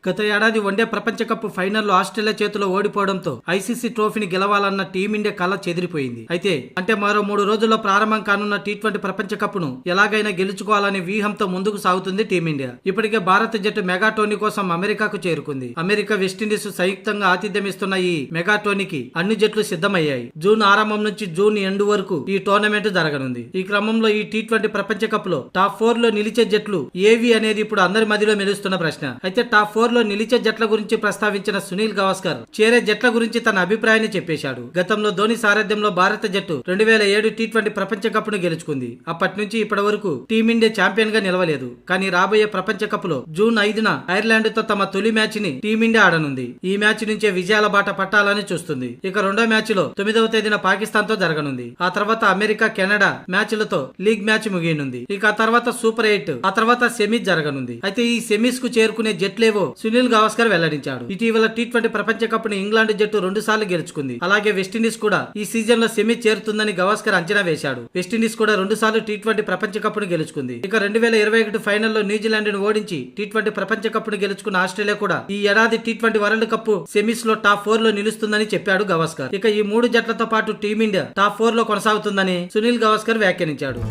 గత ఏడాది వన్డే ప్రపంచ కప్ ఫైనల్లో ఆస్ట్రేలియా చేతిలో ఓడిపోవడంతో ఐసీసీ ట్రోఫీని గెలవాలన్న టీమిండియా కల చెదిరిపోయింది. అయితే మరో 3 రోజుల్లో ప్రారంభం కానున్న టీ20 ప్రపంచ కప్ ను ఎలాగైనా గెలుచుకోవాలనే వ్యూహంతో ముందుకు సాగుతుంది టీమిండియా. ఇప్పటికే భారత జట్టు మెగా టోర్నీ కోసం అమెరికాకు చేరుకుంది. అమెరికా, వెస్టిండీస్ సంయుక్తంగా ఆతిథ్యమిస్తున్న ఈ మెగా టోర్నీకి అన్ని జట్లు సిద్ధమయ్యాయి. జూన్ ఆరంభం నుంచి జూన్ ఎండ్ వరకు ఈ టోర్నమెంట్ జరగనుంది. ఈ క్రమంలో ఈ టీ20 ప్రపంచ కప్ లో టాప్ 4 లో నిలిచే జట్లు ఏవి అనేది ఇప్పుడు అందరి మధ్యలో మెలుస్తున్న ప్రశ్న. అయితే టాప్ 4 లో నిలిచే జట్ల గురించి ప్రస్తావించిన సునీల్ గవాస్కర్ చేరే జట్ల గురించి తన అభిప్రాయాన్ని చెప్పేశాడు. గతంలో ధోని సారథ్యంలో భారత జట్టు 2007 టీ20 ప్రపంచ కప్ ను గెలుచుకుంది. అప్పటి నుంచి ఇప్పటి వరకు టీమిండియా ఛాంపియన్ గా నిలవలేదు. కానీ రాబోయే ప్రపంచ కప్ లో జూన్ 5న ఐర్లాండ్ తో తమ తొలి మ్యాచ్ ని టీమిండియా ఆడనుంది. ఈ మ్యాచ్ నుంచే విజయాల బాట పట్టాలని చూస్తుంది. ఇక రెండో మ్యాచ్ లో 9వ తేదీన పాకిస్తాన్ తో జరగనుంది. ఆ తర్వాత అమెరికా, కెనడా మ్యాచ్లతో లీగ్ మ్యాచ్ ముగియనుంది. ఇక ఆ తర్వాత సూపర్ 8, ఆ తర్వాత సెమీస్ జరగనుంది. అయితే ఈ సెమీస్ కు చేరుకునే జట్లేవో సునీల్ గవాస్కర్ వెల్లడించాడు. ఇటీవల టీ20 ప్రపంచ కప్ ను ఇంగ్లాండ్ జట్టు 2 సార్లు గెలుచుకుంది. అలాగే వెస్టిండీస్ కూడా ఈ సీజన్ లో సెమీ చేరుతుందని గవాస్కర్ అంచనా వేశాడు. వెస్టిండీస్ కూడా 2 సార్లు టీ20 ప్రపంచ కప్ ను గెలుచుకుంది. ఇక 2021 ఫైనల్లో న్యూజిలాండ్ ను ఓడించి టీ20 ప్రపంచ కప్ ను గెలుచుకున్న ఆస్ట్రేలియా కూడా ఈ ఏడాది టీ20 వరల్డ్ కప్ సెమీస్ లో టాప్ 4 లో నిలుస్తుందని చెప్పాడు గవాస్కర్. ఇక ఈ 3 జట్లతో పాటు టీమిండియా టాప్ 4 లో కొనసాగుతుందని సునీల్ గవాస్కర్ వ్యాఖ్యానించాడు.